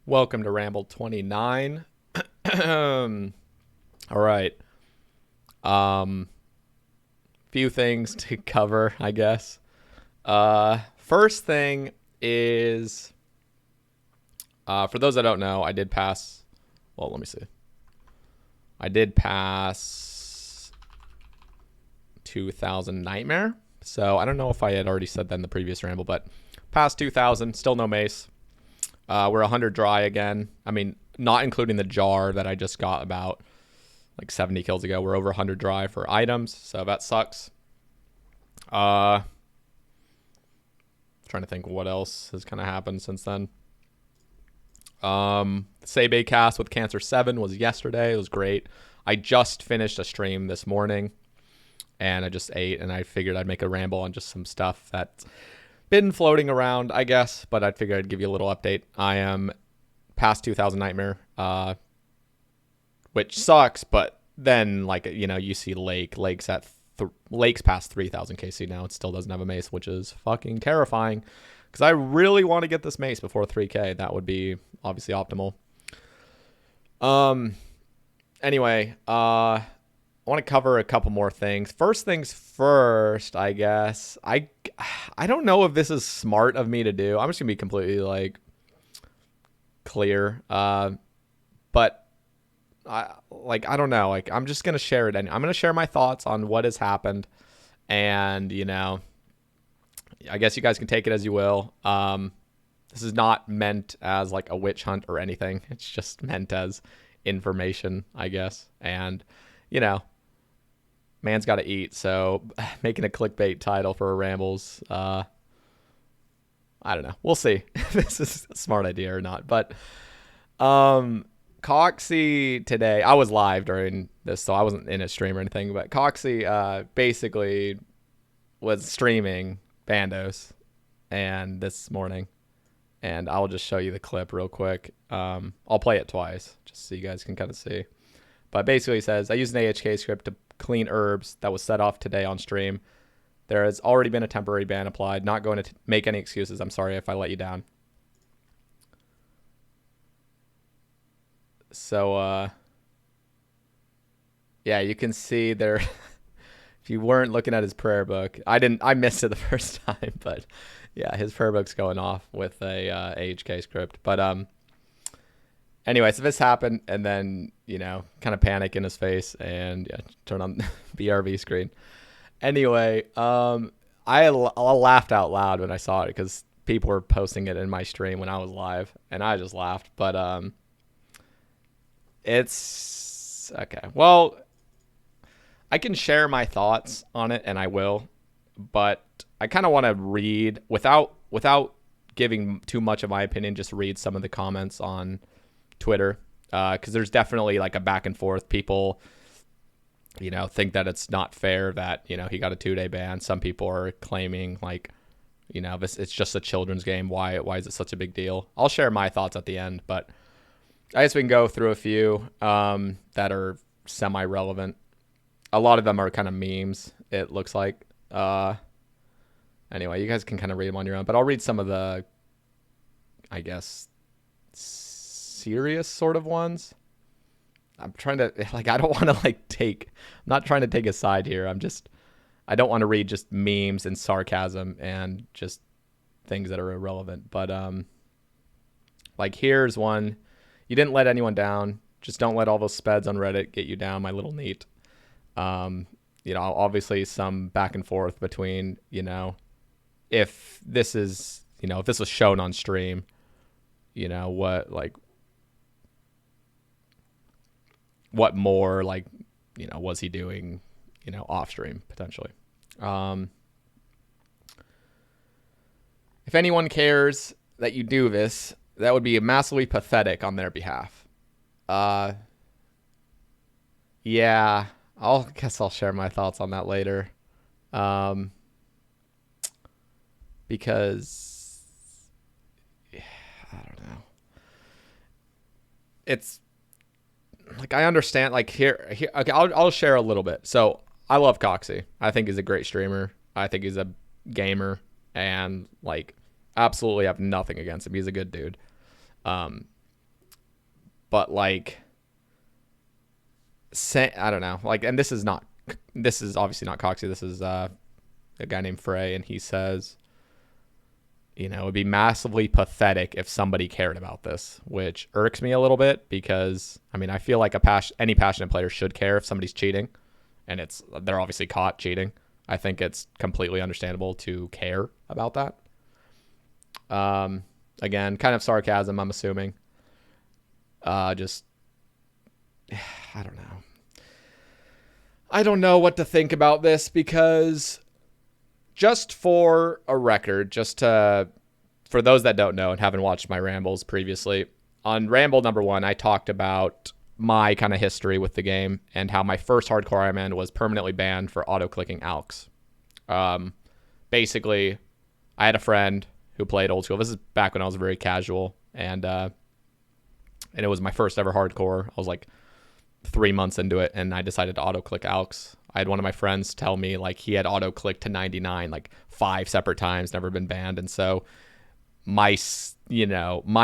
Welcome to Ramble 29. All right. Um, few things to cover, I guess. First thing is, for those that don't know, I did pass. Well, let me see. I did pass 2,000 Nightmare. So I don't know if I had already said that in the previous Ramble, but past 2,000, still no mace. We're 100 dry again. I mean, not including the jar that I just got about like 70 kills ago. We're over 100 dry for items, so that sucks. Trying to think what else has kind of happened since then. Sebe cast with Cancer 7 was yesterday. It was great. I just finished a stream this morning, and I just ate, and I figured I'd make a ramble on just some stuff that's been floating around, I guess, but I figured I'd give you a little update. I am past 2,000 Nightmare, which sucks, but then, like, you know, you see Lake's at Lake's past 3,000 KC now. It still doesn't have a mace, which is fucking terrifying because I really want to get this mace before 3K. That would be obviously optimal. Anyway, I want to cover a couple more things. First things first, I guess. I don't know if this is smart of me to do. I'm just gonna be completely like clear. But I don't know. Like, I'm just gonna share it, and I'm gonna share my thoughts on what has happened, and you know, I guess you guys can take it as you will. This is not meant as like a witch hunt or anything. It's just meant as information, I guess. And you know, man's got to eat, so making a clickbait title for a rambles, I don't know. We'll see if this is a smart idea or not. But Coxie today, I was live during this, so I wasn't in a stream or anything, but Coxie basically was streaming Bandos and this morning, and I'll just show you the clip real quick. I'll play it twice just so you guys can kind of see. But basically it says, I used an AHK script to clean herbs that was set off today on stream. There has already been a temporary ban applied. Not going to make any excuses. I'm sorry if I let you down. So, yeah, you can see there. If you weren't looking at his prayer book, I missed it the first time, but yeah, his prayer book's going off with a AHK script. But anyway, so this happened, and then, you know, kind of panic in his face, and yeah, turn on BRB screen. Anyway, I laughed out loud when I saw it because people were posting it in my stream when I was live, and I just laughed. But it's okay. Well, I can share my thoughts on it, and I will, but I kind of want to read without giving too much of my opinion. Just read some of the comments on Twitter, because there's definitely like a back and forth. People, you know, think that it's not fair that, you know, he got a 2-day ban. Some people are claiming like, you know, it's just a children's game. Why is it such a big deal? I'll share my thoughts at the end, but I guess we can go through a few that are semi-relevant. A lot of them are kind of memes, it looks like. Anyway, you guys can kind of read them on your own, but I'll read some of the, I guess, serious sort of ones. I'm trying to, like, I don't want to like I'm not trying to take a side here. I don't want to read just memes and sarcasm and just things that are irrelevant. But like, here's one. You didn't let anyone down. Just don't let all those speds on Reddit get you down, my little neat. You know, obviously some back and forth between, you know, if this was shown on stream, you know, what more, like, you know, was he doing, you know, off stream potentially. If anyone cares that you do this, that would be massively pathetic on their behalf. Yeah, guess I'll share my thoughts on that later. Because I don't know. It's like, I understand, like, here okay, I'll share a little bit. So I love Coxie. I think he's a great streamer. I think he's a gamer, and like, absolutely have nothing against him. He's a good dude. but like, I don't know. Like, and this is obviously not Coxie. This is a guy named Frey, and he says, it'd be massively pathetic if somebody cared about this, which irks me a little bit because, I feel like any passionate player should care if somebody's cheating, and they're obviously caught cheating. I think it's completely understandable to care about that. Again, kind of sarcasm, I'm assuming. Just, I don't know. I don't know what to think about this because just for a record, for those that don't know and haven't watched my rambles previously, on Ramble number 1, I talked about my kind of history with the game and how my first hardcore Iron Man was permanently banned for auto-clicking ALKs. Basically, I had a friend who played old school. This is back when I was very casual, and it was my first ever hardcore. I was like 3 months into it, and I decided to auto-click ALKs. I had one of my friends tell me like he had auto-clicked to 99 like 5 separate times, never been banned, and so my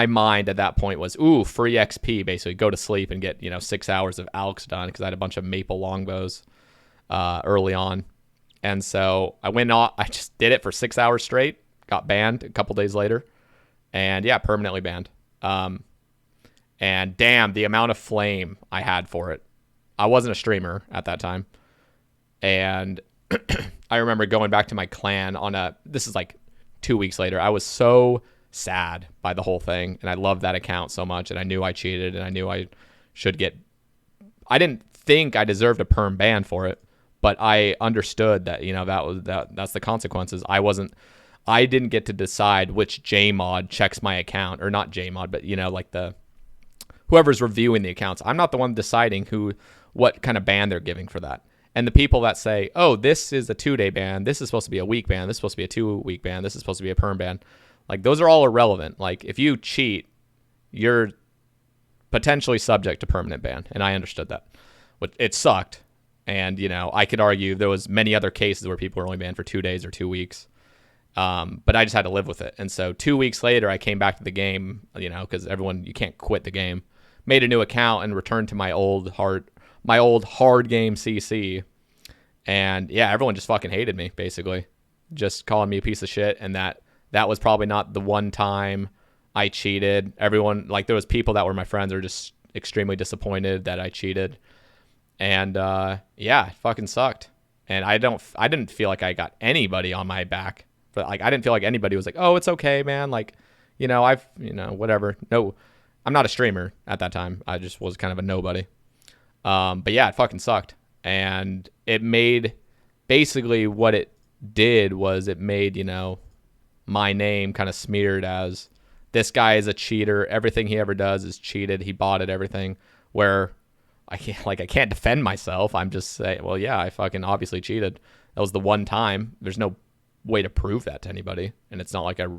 mind at that point was, ooh, free XP, basically go to sleep and get 6 hours of ALKs done, because I had a bunch of maple longbows early on. And so I went off, I just did it for 6 hours straight, got banned a couple days later, and yeah, permanently banned. And damn, the amount of flame I had for it. I wasn't a streamer at that time, and I remember going back to my clan this is like 2 weeks later. I was so sad by the whole thing, and I loved that account so much, and I knew I cheated, and I knew I didn't think I deserved a perm ban for it, but I understood that that's the consequences. I didn't get to decide which JMod checks my account, or not JMod, but like whoever's reviewing the accounts. I'm not the one deciding what kind of ban they're giving for that. And the people that say, oh, this is a 2-day ban, this is supposed to be a week ban, this is supposed to be a 2-week ban, this is supposed to be a perm ban, like those are all irrelevant. Like if you cheat, you're potentially subject to permanent ban, and I understood that. But it sucked, and I could argue there was many other cases where people were only banned for 2 days or 2 weeks, but I just had to live with it. And so 2 weeks later, I came back to the game, because you can't quit the game. Made a new account and returned to my old hard game CC, and yeah, everyone just fucking hated me, basically, just calling me a piece of shit. And that was probably not the one time I cheated. Everyone, like, there was people that were my friends, are just extremely disappointed that I cheated, and yeah, it fucking sucked. And I didn't feel like I got anybody on my back, but like I didn't feel like anybody was like, oh, it's okay, man, like whatever. No, I'm not a streamer at that time. I just was kind of a nobody. But yeah, it fucking sucked. And it made, basically what it did was it made, my name kind of smeared as, this guy is a cheater. Everything he ever does is cheated. He botted everything, where I can't defend myself. I'm just saying, well, yeah, I fucking obviously cheated. That was the one time. There's no way to prove that to anybody. And it's not like it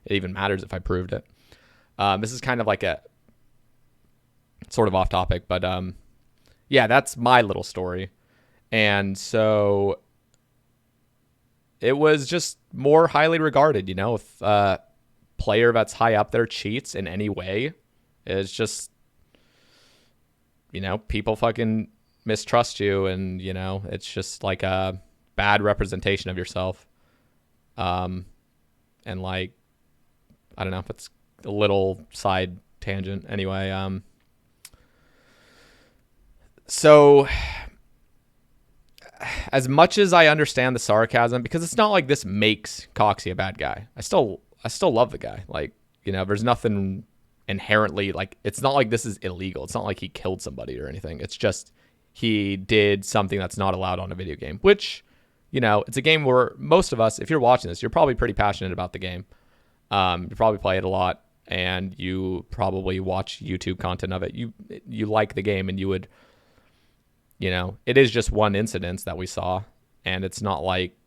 even matters if I proved it. This is kind of like a sort of off topic, but yeah, that's my little story. And so it was just more highly regarded, if a player that's high up there cheats in any way, it's just, people fucking mistrust you, and, it's just like a bad representation of yourself. And like, I don't know if it's a little side tangent. Anyway, so as much as I understand the sarcasm, because it's not like this makes Coxie a bad guy. I still love the guy. Like, there's nothing inherently, like, it's not like this is illegal. It's not like he killed somebody or anything. It's just he did something that's not allowed on a video game, which, it's a game where most of us, if you're watching this, you're probably pretty passionate about the game. You probably play it a lot, and you probably watch YouTube content of it. You like the game, and you would, it is just one incident that we saw, and it's not like,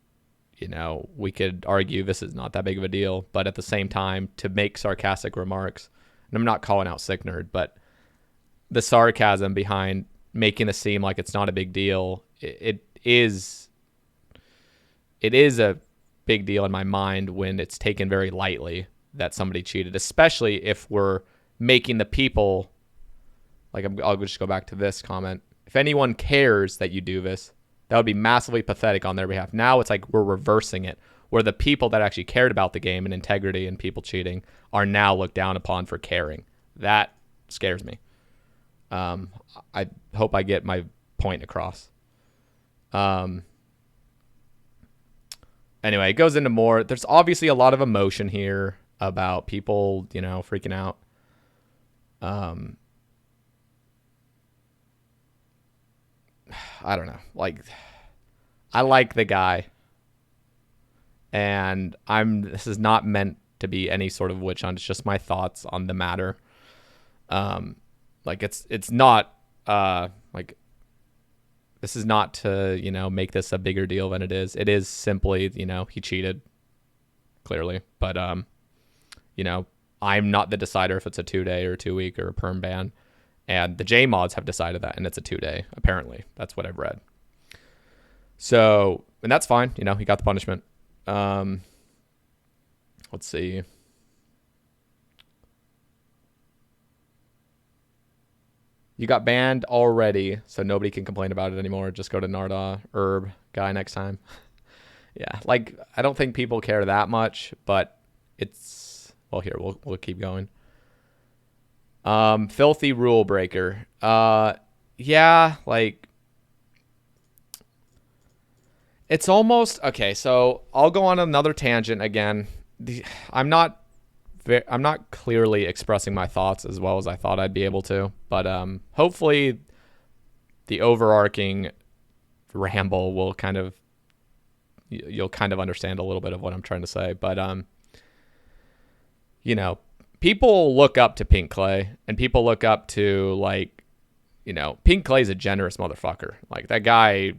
we could argue this is not that big of a deal, but at the same time, to make sarcastic remarks, and I'm not calling out Sick Nerd, but the sarcasm behind making it seem like it's not a big deal, it is a big deal in my mind when it's taken very lightly that somebody cheated, especially if we're making the people Like, I'll just go back to this comment. If anyone cares that you do this, that would be massively pathetic on their behalf. Now it's like we're reversing it, where the people that actually cared about the game and integrity and people cheating are now looked down upon for caring. That scares me. I hope I get my point across. Anyway, it goes into more. There's obviously a lot of emotion here about people, freaking out. I don't know. Like, I like the guy, and this is not meant to be any sort of witch hunt. It's just my thoughts on the matter. Like, it's not like, this is not to make this a bigger deal than it is. It is simply he cheated, clearly, but I'm not the decider if it's a 2-day or 2-week or a perm ban. And the J mods have decided that, and it's a 2-day, apparently. That's what I've read. So, and that's fine. He got the punishment. Let's see. You got banned already, so nobody can complain about it anymore. Just go to Narda Herb guy next time. Yeah, like, I don't think people care that much, but it's... Well, here, we'll keep going. Filthy rule breaker. Yeah, like, it's almost okay. So I'll go on another tangent again. I'm not clearly expressing my thoughts as well as I thought I'd be able to, but hopefully the overarching ramble will you'll kind of understand a little bit of what I'm trying to say. But people look up to Pink Clay, and people look up to, like, Pink Clay's a generous motherfucker. Like, that guy,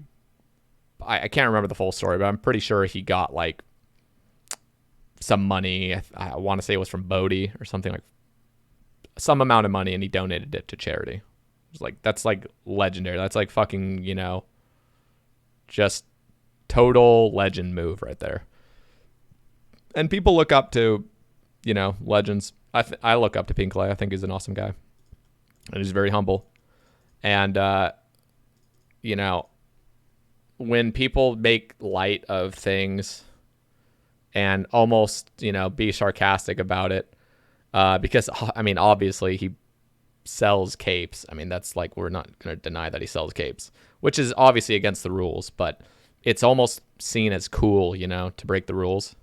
I can't remember the full story, but I'm pretty sure he got, like, some money. I want to say it was from Bodhi or something, like some amount of money, and he donated it to charity. It's like, that's like legendary. That's like fucking, just total legend move right there. And people look up to, legends. I look up to Pink Clay. I think he's an awesome guy, and he's very humble. And when people make light of things and almost be sarcastic about it, because I mean, obviously he sells capes. I mean, that's like, we're not going to deny that he sells capes, which is obviously against the rules, but it's almost seen as cool, to break the rules.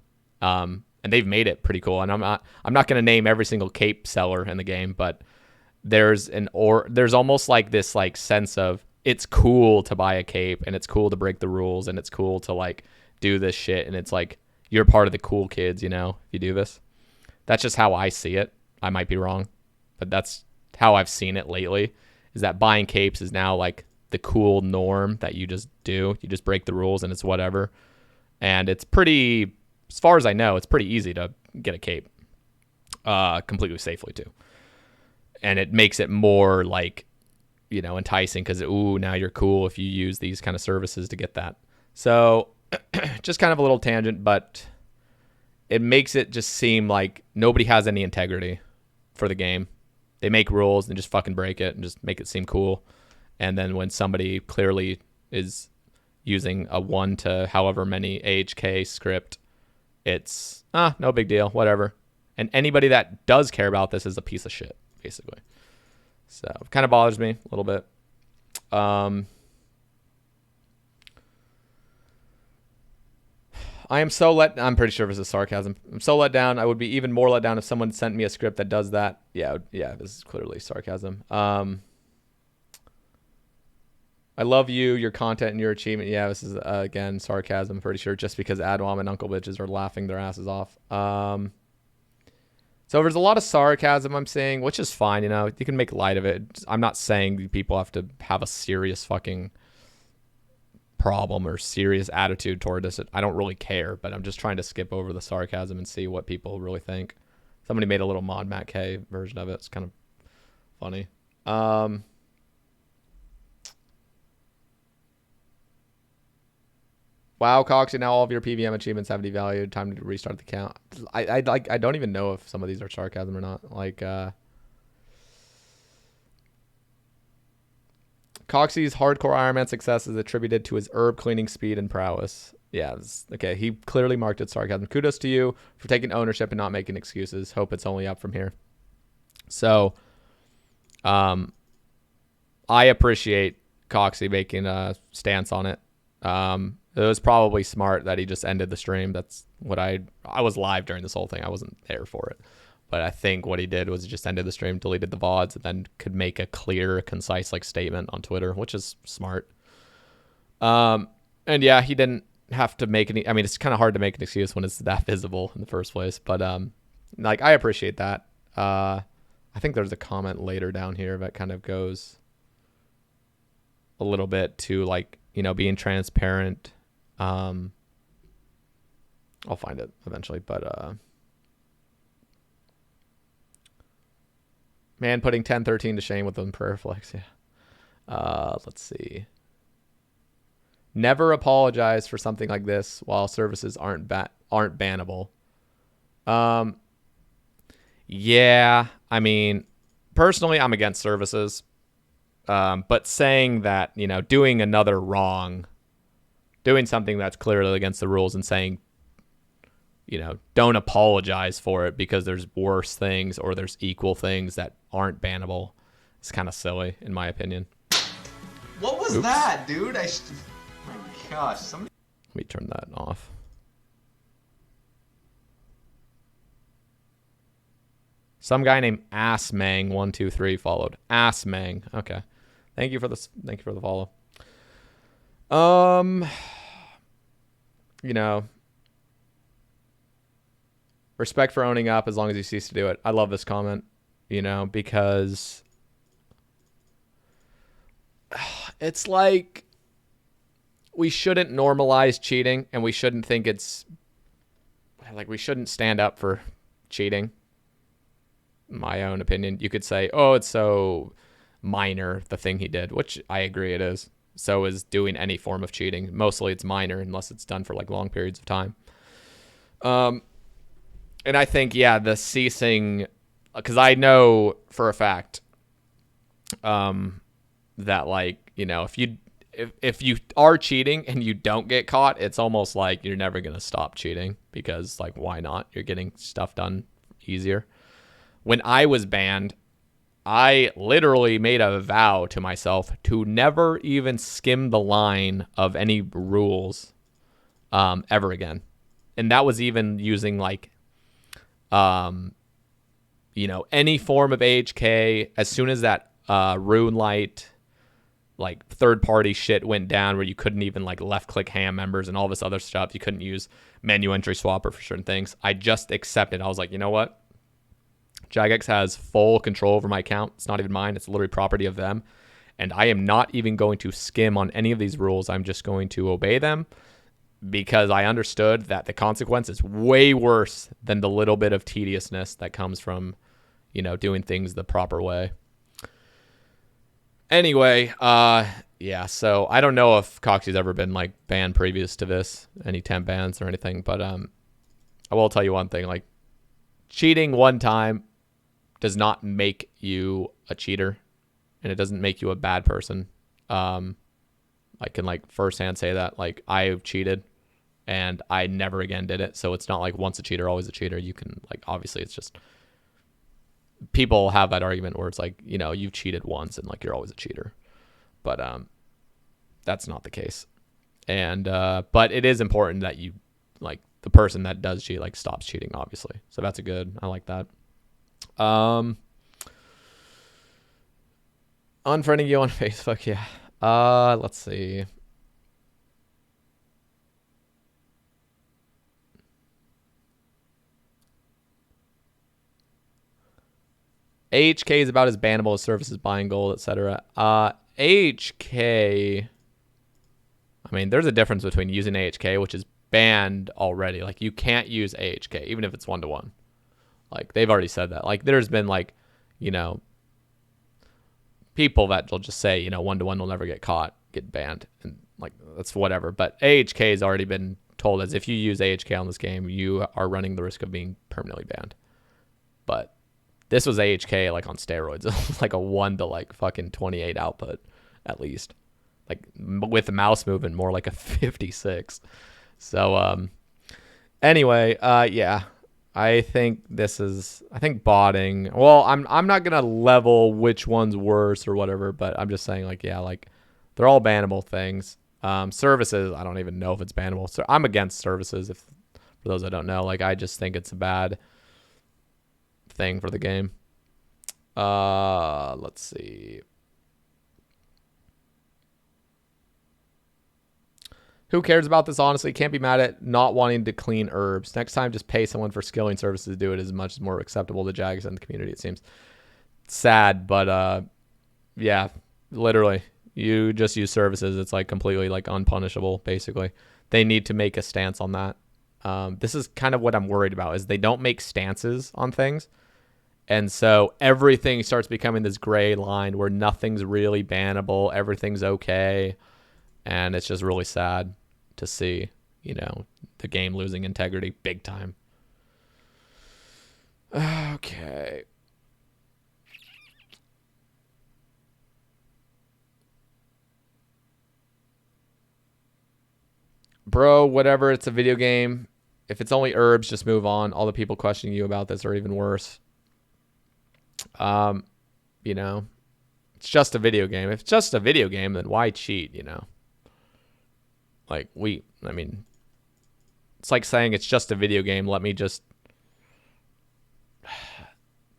And they've made it pretty cool. And I'm not going to name every single cape seller in the game, but there's almost like this like sense of, it's cool to buy a cape, and it's cool to break the rules, and it's cool to like do this shit. And it's like, you're part of the cool kids, if you do this. That's just how I see it. I might be wrong, but that's how I've seen it lately, is that buying capes is now like the cool norm that you just do. You just break the rules and it's whatever. And it's pretty, as far as I know, it's pretty easy to get a cape completely safely too. And it makes it more like, enticing, because, now you're cool if you use these kind of services to get that. So just kind of a little tangent, but it makes it just seem like nobody has any integrity for the game. They make rules and just fucking break it and just make it seem cool. And then when somebody clearly is using a 1 to however many AHK script, it's no big deal, whatever. And anybody that does care about this is a piece of shit, basically. So it kind of bothers me a little bit. I'm pretty sure this is sarcasm. I'm so let down. I would be even more let down if someone sent me a script that does that. Yeah, this is clearly sarcasm. I love you, your content, and your achievement. Yeah, this is, again, sarcasm, pretty sure, just because Adwam and Uncle Bitches are laughing their asses off. So there's a lot of sarcasm I'm seeing, which is fine, you can make light of it. I'm not saying people have to have a serious fucking problem or serious attitude toward this. I don't really care, but I'm just trying to skip over the sarcasm and see what people really think. Somebody made a little Mod Matt K version of it. It's kind of funny. Wow, Coxie, now all of your PVM achievements have devalued. Time to restart the count. I don't even know if some of these are sarcasm or not. Like, Coxie's hardcore Iron Man success is attributed to his herb cleaning speed and prowess. Yeah, okay. He clearly marked it sarcasm. Kudos to you for taking ownership and not making excuses. Hope it's only up from here. So, I appreciate Coxie making a stance on it. It was probably smart that he just ended the stream. That's what I was live during this whole thing. I wasn't there for it. But I think what he did was he just ended the stream, deleted the VODs, and then could make a clear, concise statement on Twitter, which is smart. And yeah, he didn't have to make any. I mean, it's kind of hard to make an excuse when it's that visible in the first place. But I appreciate that. I think there's a comment later down here that kind of goes a little bit to being transparent. I'll find it eventually, but man, putting 10-13 to shame with them prayer flex. Yeah. Let's see. Never apologize for something like this while services aren't bannable. Yeah, I mean, personally, I'm against services. But saying that, doing another wrong, doing something that's clearly against the rules and saying, don't apologize for it because there's worse things or there's equal things that aren't bannable. It's kind of silly, in my opinion. What was that, dude? My gosh. Somebody... Let me turn that off. Some guy named Assmang123 followed. Assmang. Okay. Thank you for this. Thank you for the follow. Respect for owning up as long as you cease to do it. I love this comment, because it's like we shouldn't normalize cheating and we shouldn't think it's we shouldn't stand up for cheating. My own opinion. You could say, oh, it's so minor, the thing he did, which I agree it is. So is doing any form of cheating. Mostly it's minor unless it's done for long periods of time. And I think, yeah, the ceasing, because I know for a fact that if you are cheating and you don't get caught, it's almost like you're never going to stop cheating because why not? You're getting stuff done easier. When I was banned, I literally made a vow to myself to never even skim the line of any rules ever again. And that was even using any form of AHK. As soon as that Rune Light third party shit went down where you couldn't even left click ham members and all this other stuff, you couldn't use menu entry swapper for certain things, I just accepted. I was like, you know what? Jagex has full control over my account. It's not even mine. It's literally property of them. And I am not even going to skim on any of these rules. I'm just going to obey them because I understood that the consequence is way worse than the little bit of tediousness that comes from, doing things the proper way. Anyway, yeah, so I don't know if Coxie's ever been banned previous to this, any temp bans or anything, but I will tell you one thing, cheating one time does not make you a cheater, and it doesn't make you a bad person. I can firsthand say that I cheated and I never again did it. So it's not once a cheater, always a cheater. You can obviously it's just people have that argument where it's you've cheated once and you're always a cheater, but that's not the case. And but it is important that you the person that does cheat stops cheating, obviously. So that's a good. I like that. Unfriending you on Facebook, yeah. Let's see. AHK is about as bannable as services buying gold, etc. AHK. I mean, there's a difference between using AHK, which is banned already. You can't use AHK, even if it's 1-to-1. They've already said that. There's been people that will just say, 1-to-1 will never get caught, get banned, and that's whatever. But AHK has already been told as if you use AHK on this game, you are running the risk of being permanently banned. But this was AHK on steroids. It was a 1 to fucking 28 output. at least. Like with the mouse movement, more like a 56. So anyway, yeah. I think botting. Well, I'm not gonna level which one's worse or whatever, but I'm just saying like yeah, like they're all bannable things. Services, I don't even know if it's bannable. So I'm against services. If for those that don't know, like I just think it's a bad thing for the game. Let's see. Who cares about this, honestly? Can't be mad at not wanting to clean herbs. Next time, just pay someone for skilling services to do it. Is much more acceptable to Jags and the community, it seems. Sad, but yeah, literally. You just use services. It's like completely like unpunishable, basically. They need to make a stance on that. This is kind of what I'm worried about, is they don't make stances on things. And so everything starts becoming this gray line where nothing's really bannable. Everything's okay. And it's just really sad to see, you know, the game losing integrity big time. Okay. Bro, whatever, it's a video game. If it's only herbs, just move on. All the people questioning you about this are even worse. You know, it's just a video game. If it's just a video game, then why cheat, you know? Like, I mean, it's like saying it's just a video game. Let me just...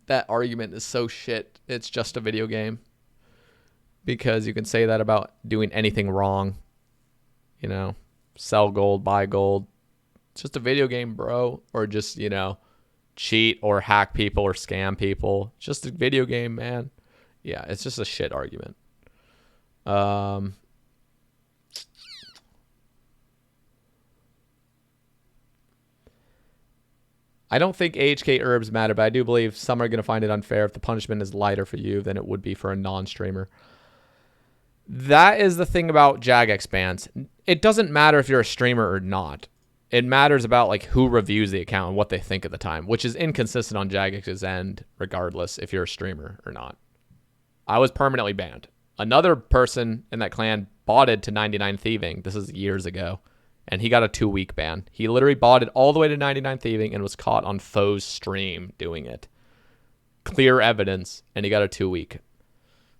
That argument is so shit. It's just a video game. Because you can say that about doing anything wrong. You know, sell gold, buy gold. It's just a video game, bro. Or just, you know, cheat or hack people or scam people. It's just a video game, man. Yeah, it's just a shit argument. I don't think AHK herbs matter, but I do believe some are going to find it unfair if the punishment is lighter for you than it would be for a non-streamer. That is the thing about Jagex bans. It doesn't matter if you're a streamer or not. It matters about like who reviews the account and what they think at the time, which is inconsistent on Jagex's end, regardless if you're a streamer or not. I was permanently banned. Another person in that clan botted to 99 thieving. This is years ago. And he got a 2-week ban. He literally botted all the way to 99 thieving and was caught on Foe's stream doing it. Clear evidence, and he got a 2-week.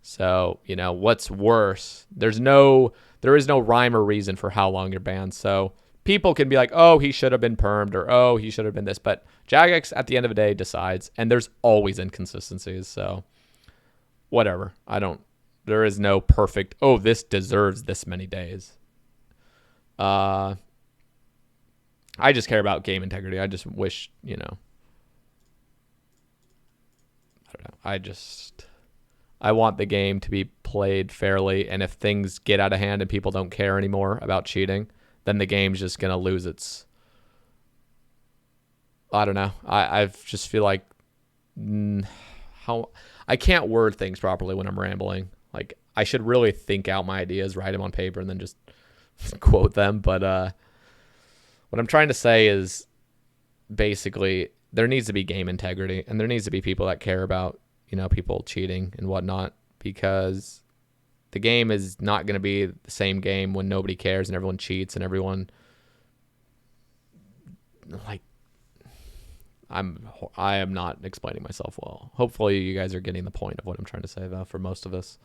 So, you know, what's worse? There is no rhyme or reason for how long you're banned. So people can be like, oh, he should have been permed, or oh, he should have been this. But Jagex, at the end of the day, decides. And there's always inconsistencies. So whatever. There is no perfect, oh, this deserves this many days. I just care about game integrity. I just wish, you know, I don't know. I want the game to be played fairly. And if things get out of hand and people don't care anymore about cheating, then the game's just going to lose its, I don't know. I just feel like how I can't word things properly when I'm rambling. Like I should really think out my ideas, write them on paper, and then just quote them. But what I'm trying to say is basically there needs to be game integrity, and there needs to be people that care about, you know, people cheating and whatnot, because the game is not going to be the same game when nobody cares and everyone cheats and everyone like I am not explaining myself well. Hopefully you guys are getting the point of what I'm trying to say, though, for most of this.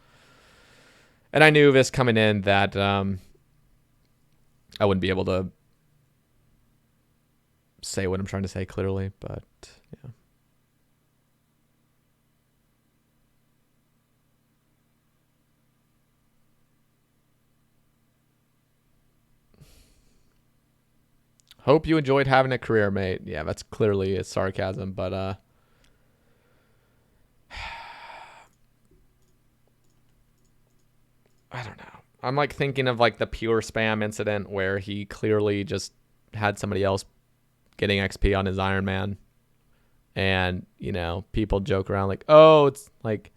And I knew this coming in that I wouldn't be able to say what I'm trying to say clearly, but yeah. Hope you enjoyed having a career, mate. Yeah, that's clearly a sarcasm, but I don't know. I'm like thinking of like the pure spam incident where he clearly just had somebody else getting XP on his Iron Man. And, you know, people joke around like, oh, it's like,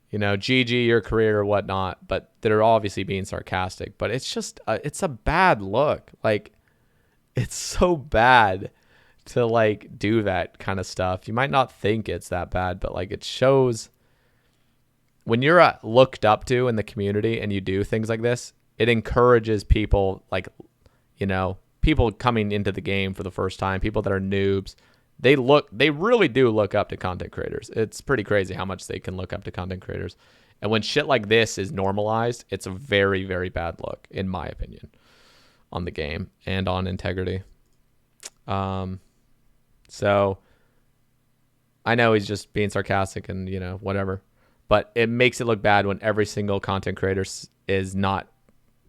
you know, GG your career or whatnot. But they're obviously being sarcastic. But it's just, it's a bad look. Like, it's so bad to like do that kind of stuff. You might not think it's that bad, but like it shows when you're looked up to in the community and you do things like this, it encourages people like, people coming into the game for the first time, people that are noobs. They really do look up to content creators. It's pretty crazy how much they can look up to content creators. And when shit like this is normalized, it's a very, very bad look, in my opinion, on the game and on integrity. So I know he's just being sarcastic and, whatever. But it makes it look bad when every single content creator is not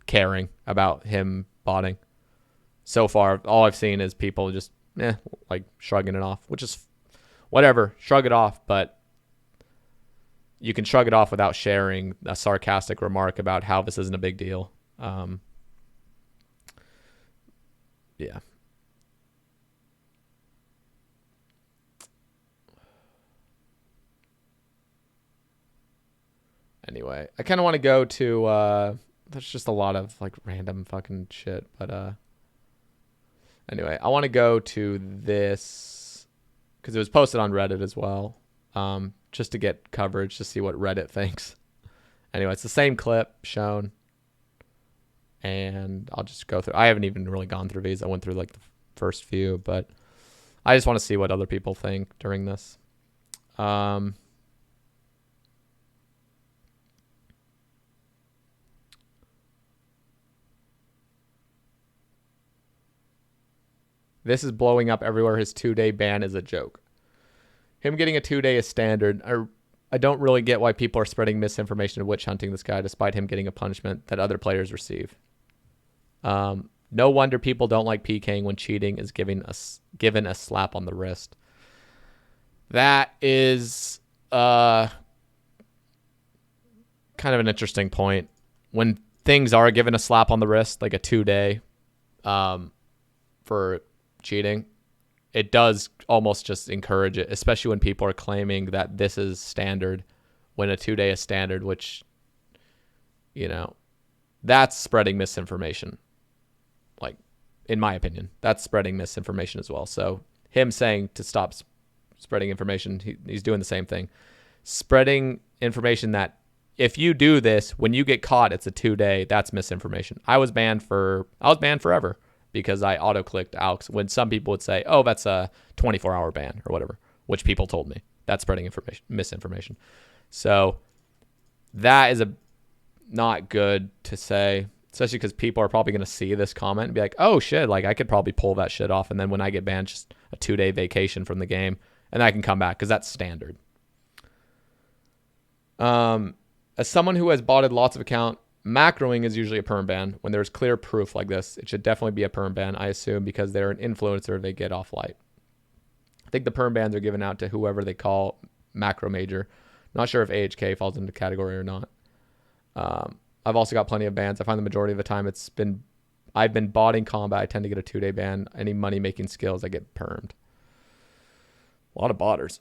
caring about him botting. So far, all I've seen is people just, like shrugging it off, which is whatever. Shrug it off, but you can shrug it off without sharing a sarcastic remark about how this isn't a big deal. Yeah. Anyway, I kind of want to go to, there's just a lot of like random fucking shit, but anyway, I want to go to this because it was posted on Reddit as well, just to get coverage to see what Reddit thinks. Anyway, it's the same clip shown, and I'll just go through. I haven't even really gone through these. I went through like the first few, but I just want to see what other people think during this. This is blowing up everywhere. His 2-day ban is a joke. Him getting a 2-day is standard. I don't really get why people are spreading misinformation and witch hunting this guy despite him getting a punishment that other players receive. No wonder people don't like PKing when cheating is given a slap on the wrist. That is kind of an interesting point. When things are given a slap on the wrist, like a 2-day for cheating, it does almost just encourage it, especially when people are claiming that this is standard when a 2-day is standard, which, that's spreading misinformation. Like, in my opinion, that's spreading misinformation as well. So him saying to stop spreading information, he's doing the same thing. Spreading information that if you do this, when you get caught, it's a 2-day, that's misinformation. I was banned forever because I auto-clicked AUX when some people would say, oh, that's a 24-hour ban or whatever, which people told me. That's spreading misinformation. So that is not good to say, especially because people are probably going to see this comment and be like, oh, shit, like I could probably pull that shit off. And then when I get banned, just a 2-day vacation from the game, and I can come back because that's standard. As someone who has botted lots of accounts, macroing is usually a perm ban. When there's clear proof like this, it should definitely be a perm ban, I assume, because they're an influencer, they get off light. I think the perm bans are given out to whoever they call macro major. Not sure if AHK falls into the category or not. I've also got plenty of bans. I find the majority of the time I've been botting combat. I tend to get a 2-day ban. Any money making skills, I get permed. A lot of botters.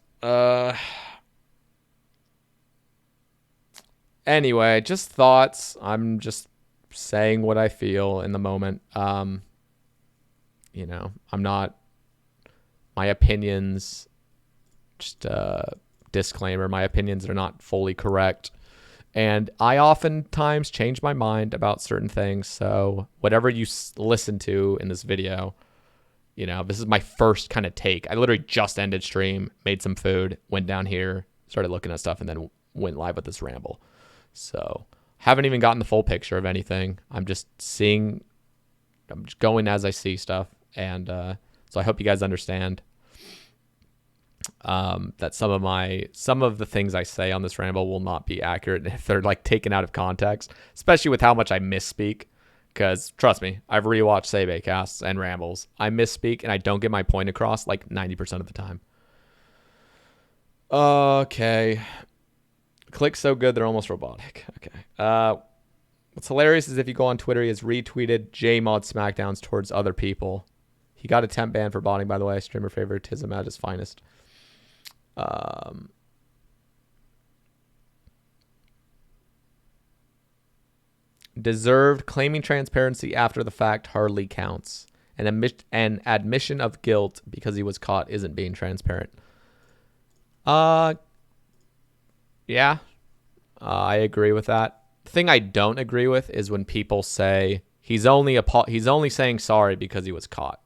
Anyway, just thoughts. I'm just saying what I feel in the moment. I'm not, my opinions, just disclaimer, my opinions are not fully correct. And I oftentimes change my mind about certain things. So whatever you listen to in this video, this is my first kind of take. I literally just ended stream, made some food, went down here, started looking at stuff, and then went live with this ramble. So haven't even gotten the full picture of anything. I'm just going as I see stuff. And so I hope you guys understand that some of the things I say on this ramble will not be accurate if they're like taken out of context, especially with how much I misspeak. Because trust me, I've rewatched Sebe casts and rambles. I misspeak and I don't get my point across like 90% of the time. Okay. Clicks so good they're almost robotic. Okay. What's hilarious is if you go on Twitter, he has retweeted JMod Smackdowns towards other people. He got a temp ban for botting, by the way. Streamer favoritism at its finest. Deserved. Claiming transparency after the fact hardly counts. An admission of guilt because he was caught isn't being transparent. Yeah. I agree with that. The thing I don't agree with is when people say he's only saying sorry because he was caught.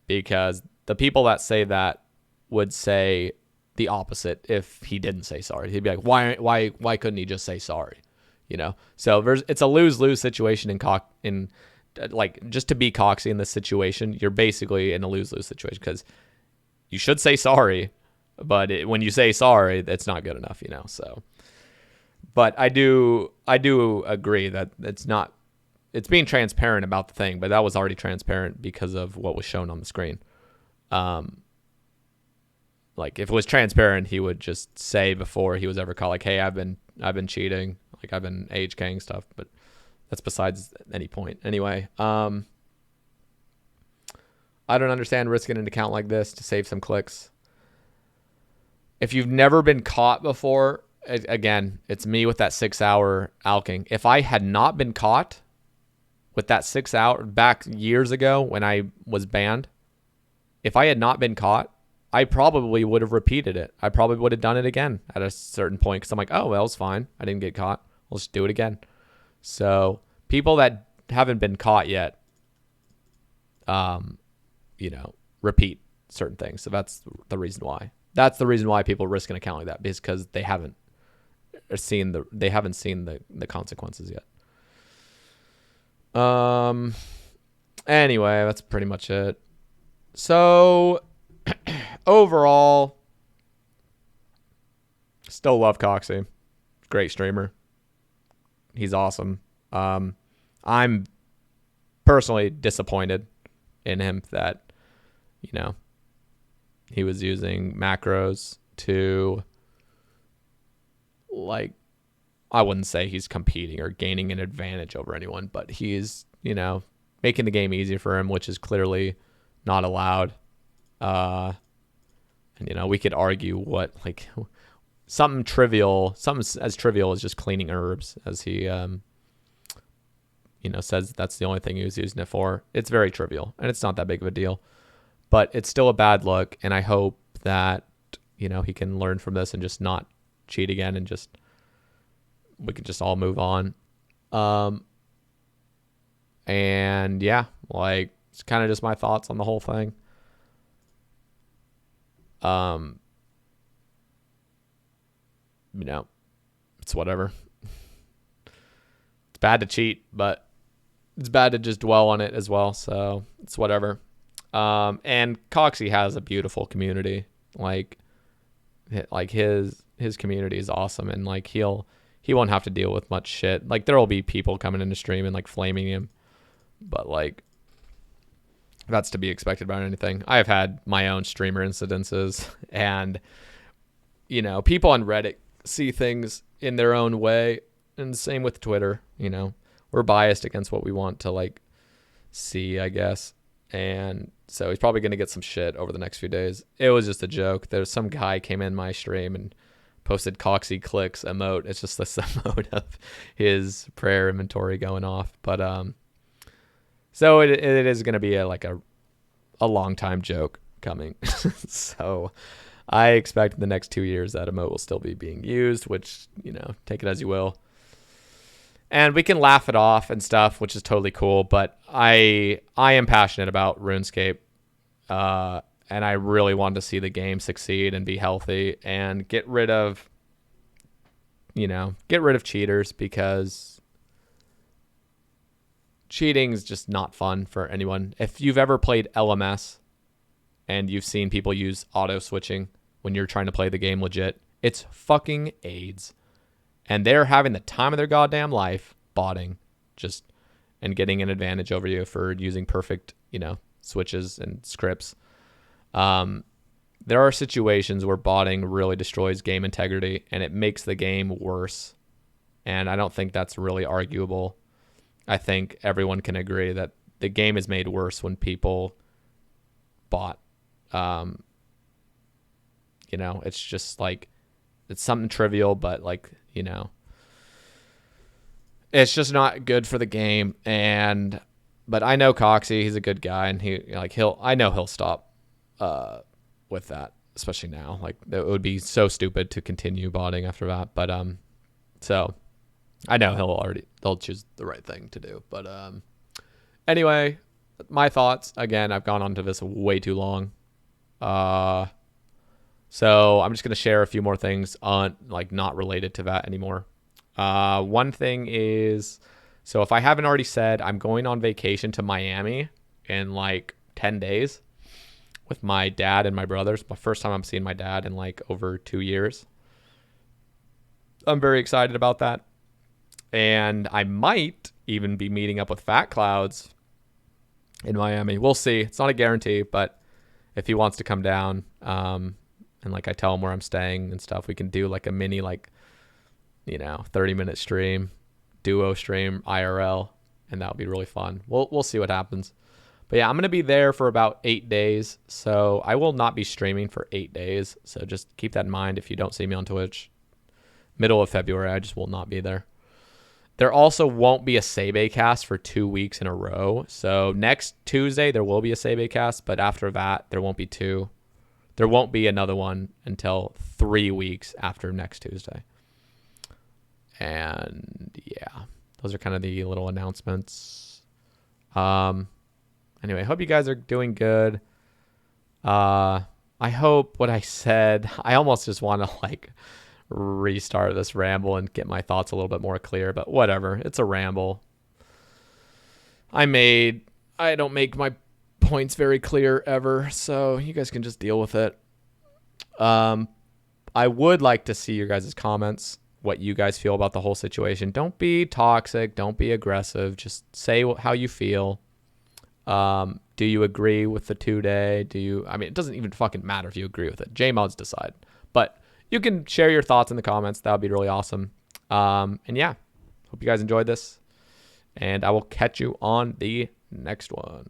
Because the people that say that would say the opposite if he didn't say sorry. He'd be like, why couldn't he just say sorry? You know. So it's a lose-lose situation in like, just to be Coxie in this situation, you're basically in a lose-lose situation because you should say sorry, but when you say sorry, that's not good enough, you know. So, but I do agree that it's being transparent about the thing, but that was already transparent because of what was shown on the screen. Like if it was transparent, he would just say before he was ever caught, like, "Hey, I've been cheating, like I've been AHKing stuff," but that's besides any point. Anyway, I don't understand risking an account like this to save some clicks. If you've never been caught before, again, it's me with that 6-hour alking. If I had not been caught with that 6 hour back years ago when I was banned, if I had not been caught, I probably would have repeated it. I probably would have done it again at a certain point because I'm like, oh, well, it's fine. I didn't get caught. I'll just do it again. So people that haven't been caught yet, repeat certain things. So that's the reason why. That's the reason why people risk an account like that, because they haven't seen the consequences yet. Anyway, that's pretty much it. So overall, still love Coxie. Great streamer. He's awesome. I'm personally disappointed in him that, he was using macros to, like, I wouldn't say he's competing or gaining an advantage over anyone, but he's, making the game easy for him, which is clearly not allowed. And, we could argue what, like, something as trivial as just cleaning herbs, as he, says that's the only thing he was using it for. It's very trivial, and it's not that big of a deal. But it's still a bad look, and I hope that, he can learn from this and just not cheat again, and we can just all move on. And yeah, like, it's kind of just my thoughts on the whole thing. It's whatever. It's bad to cheat, but it's bad to just dwell on it as well. So it's whatever. And Coxie has a beautiful community. Like his community is awesome, and like he won't have to deal with much shit. Like, there will be people coming into stream and like flaming him, but like, that's to be expected about anything. I have had my own streamer incidences, and people on Reddit see things in their own way, and same with Twitter. We're biased against what we want to like see, I guess. And so he's probably going to get some shit over the next few days. It was just a joke. There's some guy came in my stream and posted Coxie clicks emote. It's just this emote of his prayer inventory going off. But so it is going to be a long time joke coming. So I expect in the next 2 years that emote will still be being used, which, take it as you will. And we can laugh it off and stuff, which is totally cool. But I am passionate about RuneScape, and I really want to see the game succeed and be healthy and get rid of cheaters, because cheating is just not fun for anyone. If you've ever played LMS and you've seen people use auto switching when you're trying to play the game legit, it's fucking AIDS. And they're having the time of their goddamn life botting and getting an advantage over you for using perfect, switches and scripts. There are situations where botting really destroys game integrity, and it makes the game worse. And I don't think that's really arguable. I think everyone can agree that the game is made worse when people bot. It's just like, it's something trivial, but like, it's just not good for the game. But I know Coxie, he's a good guy, and I know he'll stop with that, especially now. Like, it would be so stupid to continue botting after that. But So I know they'll choose the right thing to do. But anyway, my thoughts. Again, I've gone on to this way too long. So I'm just gonna share a few more things on like not related to that anymore. One thing is, so if I haven't already said, I'm going on vacation to Miami in like 10 days with my dad and my brothers. My first time I'm seeing my dad in like over 2 years. I'm very excited about that. And I might even be meeting up with Fat Clouds in Miami. We'll see. It's not a guarantee, but if he wants to come down, and like I tell him where I'm staying and stuff, we can do like a mini, like, 30-minute stream, duo stream, IRL, and that'll be really fun. We'll see what happens. But yeah, I'm going to be there for about 8 days. So I will not be streaming for 8 days. So just keep that in mind if you don't see me on Twitch. Middle of February, I just will not be there. There also won't be a Sebe cast for 2 weeks in a row. So next Tuesday, there will be a Sebe cast, but after that, there won't be two. There won't be another one until 3 weeks after next Tuesday. And yeah, those are kind of the little announcements. Anyway, I hope you guys are doing good. I hope what I said, I almost just want to like restart this ramble and get my thoughts a little bit more clear, but whatever. It's a ramble. I don't make my points very clear ever, so you guys can just deal with it. I would like to see your guys' comments, what you guys feel about the whole situation. Don't be toxic. Don't be aggressive. Just say how you feel. Do you agree with the 2-day? It doesn't even fucking matter if you agree with it. JMods decide. But you can share your thoughts in the comments. That would be really awesome. And yeah, hope you guys enjoyed this. And I will catch you on the next one.